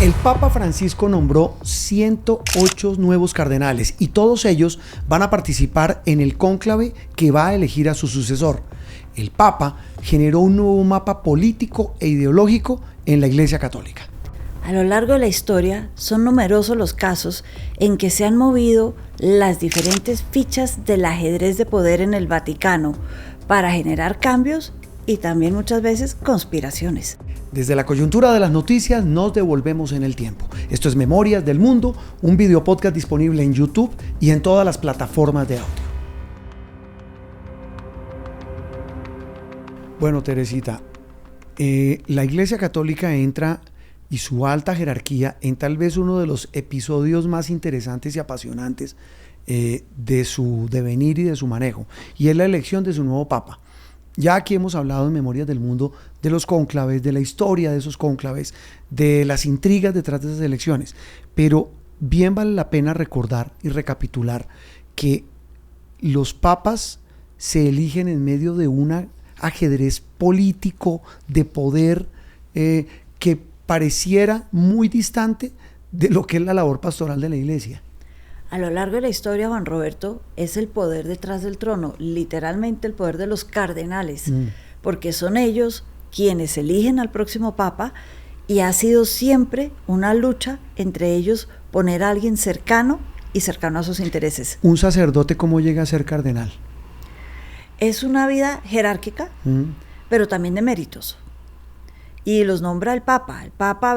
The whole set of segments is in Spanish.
El Papa Francisco nombró 108 nuevos cardenales y todos ellos van a participar en el cónclave que va a elegir a su sucesor. El Papa generó un nuevo mapa político e ideológico en la Iglesia Católica. A lo largo de la historia son numerosos los casos en que se han movido las diferentes fichas del ajedrez de poder en el Vaticano para generar cambios y también muchas veces conspiraciones. Desde la coyuntura de las noticias nos devolvemos en el tiempo. Esto es Memorias del Mundo, un video podcast disponible en YouTube y en todas las plataformas de audio. Bueno, Teresita, la Iglesia Católica entra y su alta jerarquía en tal vez uno de los episodios más interesantes y apasionantes de su devenir y de su manejo, y es la elección de su nuevo Papa. Ya aquí hemos hablado en Memorias del Mundo de los cónclaves, de la historia de esos cónclaves, de las intrigas detrás de esas elecciones, pero bien vale la pena recordar y recapitular que los papas se eligen en medio de un ajedrez político de poder que pareciera muy distante de lo que es la labor pastoral de la Iglesia. A lo largo de la historia, Juan Roberto, es el poder detrás del trono, literalmente el poder de los cardenales, porque son ellos quienes eligen al próximo papa y ha sido siempre una lucha entre ellos poner a alguien cercano y cercano a sus intereses. ¿Un sacerdote cómo llega a ser cardenal? Es una vida jerárquica, pero también de méritos. Y los nombra el papa. El papa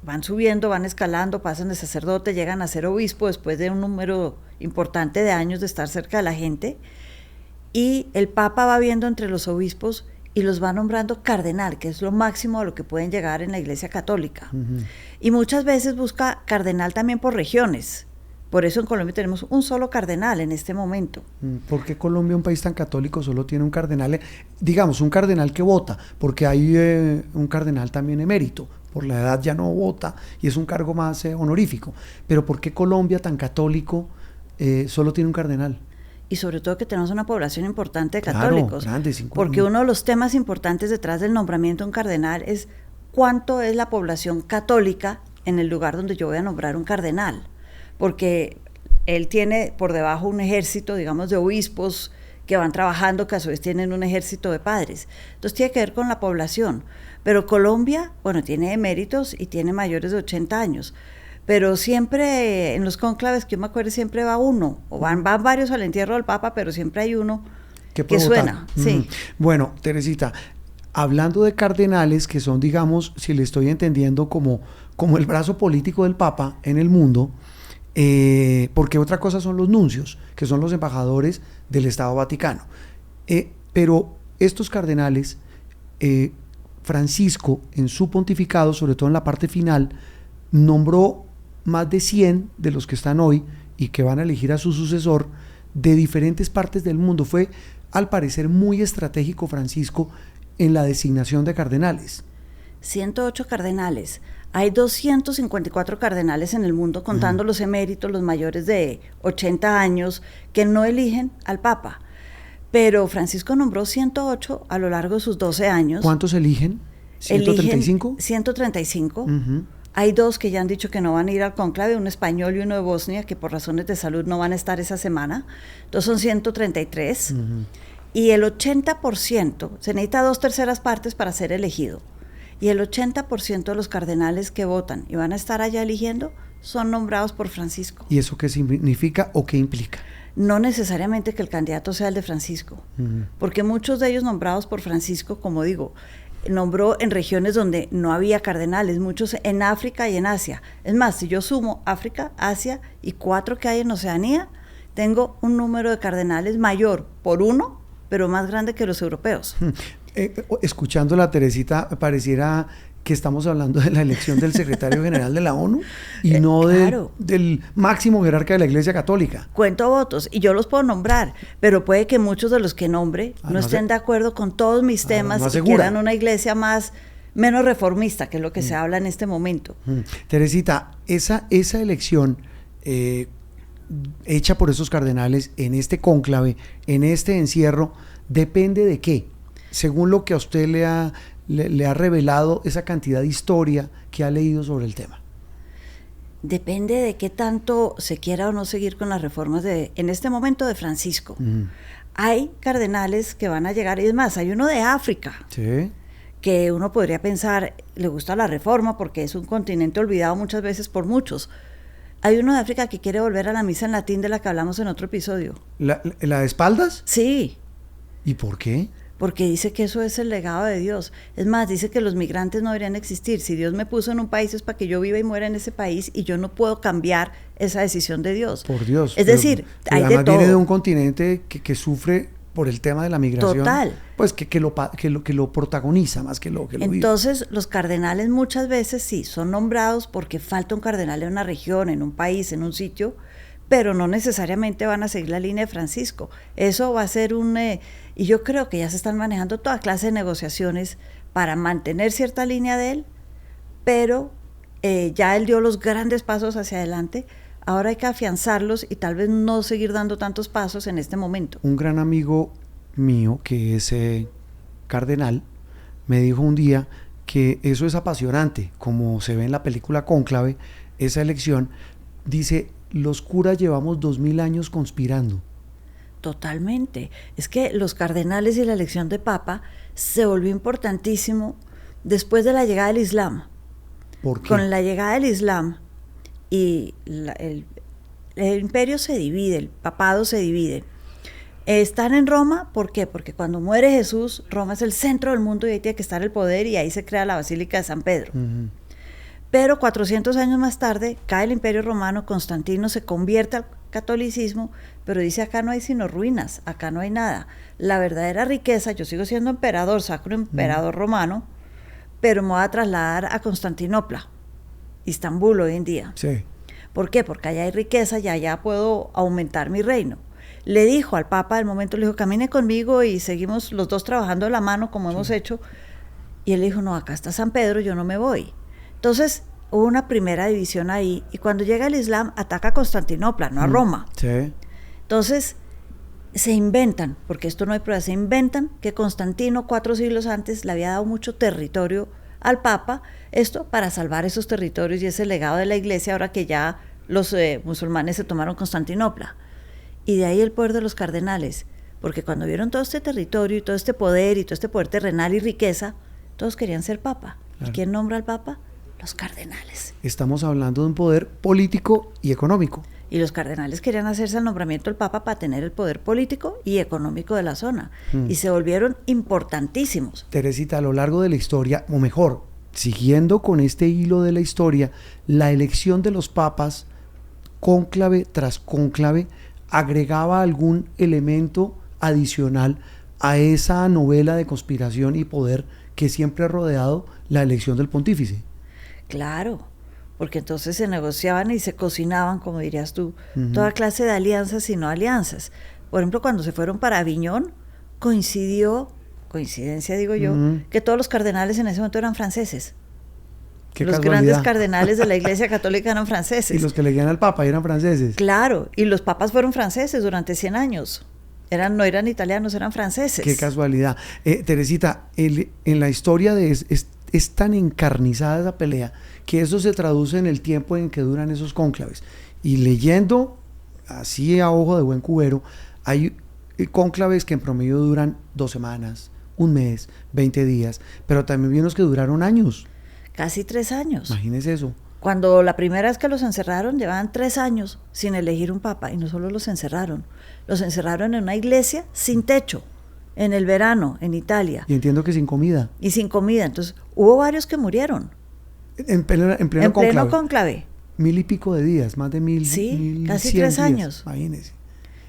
van subiendo, van escalando, pasan de sacerdote, llegan a ser obispo después de un número importante de años de estar cerca de la gente, y el Papa va viendo entre los obispos y los va nombrando cardenal, que es lo máximo a lo que pueden llegar en la Iglesia Católica. Y muchas veces busca cardenal también por regiones. Por eso en Colombia tenemos un solo cardenal en este momento. ¿Por qué Colombia, un país tan católico, solo tiene un cardenal? Digamos, un cardenal que vota, porque hay un cardenal también emérito. Por la edad ya no vota y es un cargo más honorífico. Pero ¿por qué Colombia, tan católico, solo tiene un cardenal? Y sobre todo que tenemos una población importante de católicos. Claro, grande, porque uno de los temas importantes detrás del nombramiento de un cardenal es cuánto es la población católica en el lugar donde yo voy a nombrar un cardenal. Porque él tiene por debajo un ejército, digamos, de obispos que van trabajando, que a su vez tienen un ejército de padres. Entonces tiene que ver con la población. Pero Colombia, bueno, tiene eméritos y tiene mayores de 80 años. Pero siempre en los cónclaves, que yo me acuerdo, siempre va uno, o van varios al entierro del Papa, pero siempre hay uno que suena. Sí. Bueno, Teresita, hablando de cardenales, que son, digamos, si le estoy entendiendo, como el brazo político del Papa en el mundo, porque otra cosa son los nuncios, que son los embajadores del Estado Vaticano. Pero estos cardenales, Francisco, en su pontificado, sobre todo en la parte final, nombró más de 100 de los que están hoy y que van a elegir a su sucesor de diferentes partes del mundo. Fue, al parecer, muy estratégico Francisco en la designación de cardenales. 108 cardenales. Hay 254 cardenales en el mundo, contando los eméritos, los mayores de 80 años, que no eligen al Papa. Pero Francisco nombró 108 a lo largo de sus 12 años. ¿Cuántos eligen? ¿135? 135. Hay 2 que ya han dicho que no van a ir al cónclave, un español y uno de Bosnia, que por razones de salud no van a estar esa semana. Entonces son 133. Y el 80%, se necesita 2/3 partes para ser elegido. Y el 80% de los cardenales que votan y van a estar allá eligiendo son nombrados por Francisco. ¿Y eso qué significa o qué implica? No necesariamente que el candidato sea el de Francisco, porque muchos de ellos nombrados por Francisco, como digo, nombró en regiones donde no había cardenales, muchos en África y en Asia. Es más, si yo sumo África, Asia y 4 que hay en Oceanía, tengo un número de cardenales mayor por 1, pero más grande que los europeos. Escuchando la Teresita, pareciera que estamos hablando de la elección del secretario general de la ONU y no claro, del máximo jerarca de la Iglesia Católica. Cuento votos y yo los puedo nombrar, pero puede que muchos de los que nombre no estén de acuerdo con todos mis temas y quieran una iglesia menos reformista, que es lo que se habla en este momento. Teresita, esa elección hecha por esos cardenales en este cónclave, en este encierro, ¿depende de qué? Según lo que a usted le ha revelado esa cantidad de historia que ha leído sobre el tema. Depende de qué tanto se quiera o no seguir con las reformas en este momento de Francisco. Hay cardenales que van a llegar, y es más, hay uno de África, Sí. que uno podría pensar, le gusta la reforma porque es un continente olvidado muchas veces por muchos. Hay uno de África que quiere volver a la misa en latín de la que hablamos en otro episodio. ¿La de espaldas? Sí, ¿Y por qué? porque dice que eso es el legado de Dios. Es más, dice que los migrantes no deberían existir. Si Dios me puso en un país es para que yo viva y muera en ese país y yo no puedo cambiar esa decisión de Dios. Por Dios. Es decir, hay de además viene de todo. un continente que sufre por el tema de la migración. Total. Pues que lo protagoniza más que lo vive. Entonces, los cardenales muchas veces sí son nombrados porque falta un cardenal en una región, en un país, en un sitio, pero no necesariamente van a seguir la línea de Francisco. Eso va a ser y yo creo que ya se están manejando toda clase de negociaciones para mantener cierta línea de él, pero ya él dio los grandes pasos hacia adelante. Ahora hay que afianzarlos y tal vez no seguir dando tantos pasos en este momento. Un gran amigo mío, que es cardenal, me dijo un día que eso es apasionante, como se ve en la película Cónclave, esa elección. Dice, los curas llevamos 2000 años conspirando. Totalmente. Es que los cardenales y la elección de papa se volvió importantísimo después de la llegada del Islam. ¿Por qué? Con la llegada del Islam y el imperio se divide, el papado se divide. Están en Roma, ¿por qué? Porque cuando muere Jesús, Roma es el centro del mundo y ahí tiene que estar el poder y ahí se crea la Basílica de San Pedro. Pero 400 años más tarde cae el Imperio Romano, Constantino se convierte al catolicismo, pero dice acá no hay sino ruinas, acá no hay nada. La verdadera riqueza, yo sigo siendo emperador, sacro emperador romano, pero me voy a trasladar a Constantinopla, Istambul hoy en día. Sí. ¿Por qué? Porque allá hay riqueza y allá puedo aumentar mi reino. Le dijo al Papa del momento, le dijo, camine conmigo y seguimos los dos trabajando de la mano como hemos hecho. Y él le dijo, no, acá está San Pedro, yo no me voy. Entonces hubo una primera división ahí y cuando llega el Islam ataca a Constantinopla, no a Roma. Sí. Entonces se inventan, porque esto no hay pruebas, se inventan que Constantino 4 siglos antes le había dado mucho territorio al Papa, esto para salvar esos territorios y ese legado de la Iglesia ahora que ya los musulmanes se tomaron Constantinopla. Y de ahí el poder de los cardenales, porque cuando vieron todo este territorio y todo este poder y todo este poder terrenal y riqueza, todos querían ser Papa. Claro. ¿Y quién nombra al Papa? Los cardenales. Estamos hablando de un poder político y económico. Y los cardenales querían hacerse el nombramiento del Papa para tener el poder político y económico de la zona. Y se volvieron importantísimos. Teresita, a lo largo de la historia, o mejor, siguiendo con este hilo de la historia, la elección de los papas, cónclave tras cónclave, agregaba algún elemento adicional a esa novela de conspiración y poder que siempre ha rodeado la elección del pontífice. Claro, porque entonces se negociaban y se cocinaban, como dirías tú, toda clase de alianzas y no alianzas. Por ejemplo, cuando se fueron para Aviñón, coincidencia digo yo, que todos los cardenales en ese momento eran franceses. Qué los casualidad. Grandes cardenales de la Iglesia Católica eran franceses. Y los que leían al Papa eran franceses. Claro, y los papas fueron franceses durante 100 años. No eran italianos, eran franceses. Qué casualidad. Teresita, en la historia es tan encarnizada esa pelea que eso se traduce en el tiempo en que duran esos cónclaves. Y leyendo, así a ojo de buen cubero, hay cónclaves que en promedio duran 2 semanas, 1 mes, 20 días, pero también hay unos que duraron años. Casi 3 años. Imagínese eso. Cuando la primera vez que los encerraron, llevaban 3 años sin elegir un papa, y no solo los encerraron en una iglesia sin techo, en el verano, en Italia. Y entiendo que sin comida. Y sin comida, entonces hubo varios que murieron. En pleno cónclave. 1000 y pico de días, más de 1000. Sí, casi 3 años. Imagínese.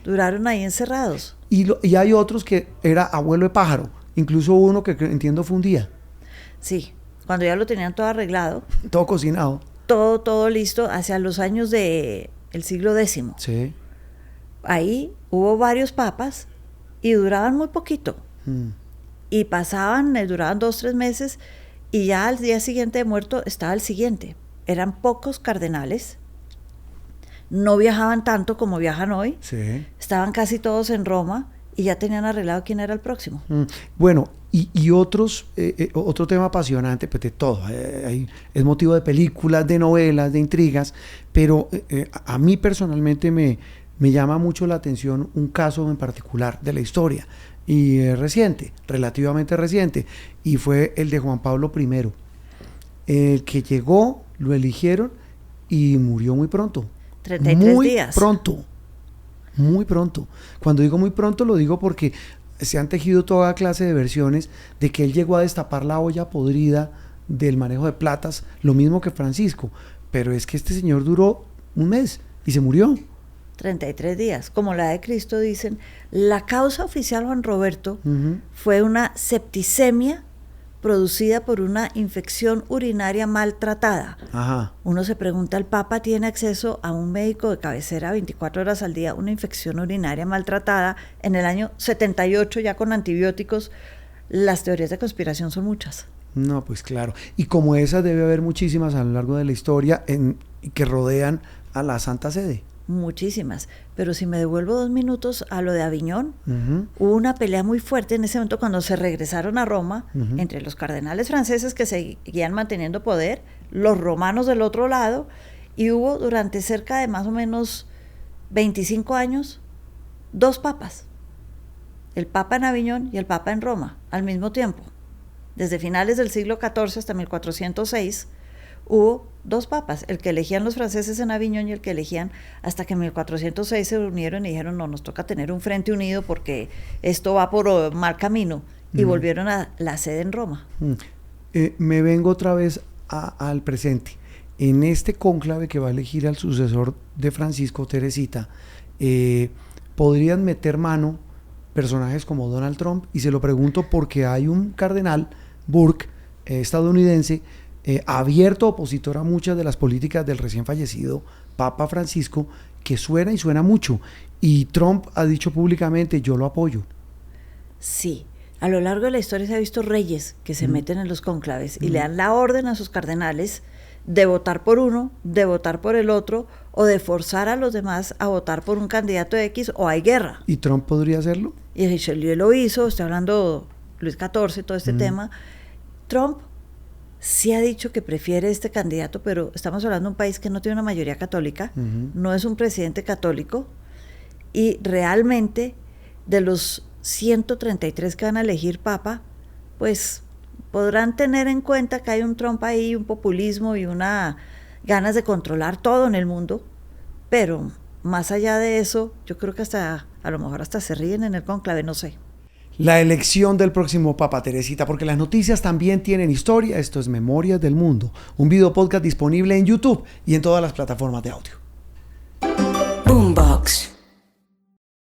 Duraron ahí encerrados. Y hay otros que era abuelo de pájaro, incluso uno que entiendo fue un día. Sí, cuando ya lo tenían todo arreglado. Todo cocinado. Todo listo, hacia los años del siglo X. Sí. Ahí hubo varios papas y duraban muy poquito. Y duraban 2-3 meses y ya al día siguiente de muerto estaba el siguiente. Eran pocos cardenales, no viajaban tanto como viajan hoy, Sí. estaban casi todos en Roma y ya tenían arreglado quién era el próximo. Bueno, y otro tema apasionante, pues de todo, es motivo de películas, de novelas, de intrigas, pero a mí personalmente me llama mucho la atención un caso en particular de la historia, y reciente, relativamente reciente, y fue el de Juan Pablo I, el que llegó, lo eligieron y murió muy pronto. 33 días. Muy pronto. Cuando digo muy pronto, lo digo porque se han tejido toda clase de versiones de que él llegó a destapar la olla podrida del manejo de platas, lo mismo que Francisco, pero es que este señor duró un mes y se murió. 33 días, como la de Cristo dicen. La causa oficial, Juan Roberto, fue una septicemia producida por una infección urinaria maltratada. Ajá. Uno se pregunta, ¿el Papa tiene acceso a un médico de cabecera 24 horas al día? Una infección urinaria maltratada en el año 78, ya con antibióticos. Las teorías de conspiración son muchas. No, pues claro. Y como esas debe haber muchísimas a lo largo de la historia que rodean a la Santa Sede. Muchísimas, pero si me devuelvo 2 minutos a lo de Aviñón, hubo una pelea muy fuerte en ese momento cuando se regresaron a Roma, entre los cardenales franceses que seguían manteniendo poder, los romanos del otro lado, y hubo durante cerca de más o menos 25 años 2 papas, el Papa en Aviñón y el Papa en Roma, al mismo tiempo. Desde finales del siglo XIV hasta 1406, hubo 2 papas, el que elegían los franceses en Aviñón y el que elegían, hasta que en 1406 se unieron y dijeron, no, nos toca tener un frente unido porque esto va por mal camino, y volvieron a la sede en Roma. Me vengo otra vez al presente. En este cónclave que va a elegir al sucesor de Francisco, Teresita, podrían meter mano personajes como Donald Trump, y se lo pregunto porque hay un cardenal, Burke, estadounidense, abierto opositor a muchas de las políticas del recién fallecido Papa Francisco, que suena y suena mucho, y Trump ha dicho públicamente, yo lo apoyo. Sí, a lo largo de la historia se ha visto reyes que se meten en los cónclaves y le dan la orden a sus cardenales de votar por uno, de votar por el otro, o de forzar a los demás a votar por un candidato X, o hay guerra. ¿Y Trump podría hacerlo? Y Richelieu lo hizo, estoy hablando Luis XIV, todo este tema. Trump sí ha dicho que prefiere este candidato, pero estamos hablando de un país que no tiene una mayoría católica, no es un presidente católico, y realmente de los 133 que van a elegir papa, pues podrán tener en cuenta que hay un Trump ahí, un populismo y una ganas de controlar todo en el mundo, pero más allá de eso, yo creo que a lo mejor hasta se ríen en el cónclave, no sé. La elección del próximo Papa, Teresita, porque las noticias también tienen historia. Esto es Memorias del Mundo, un video podcast disponible en YouTube y en todas las plataformas de audio.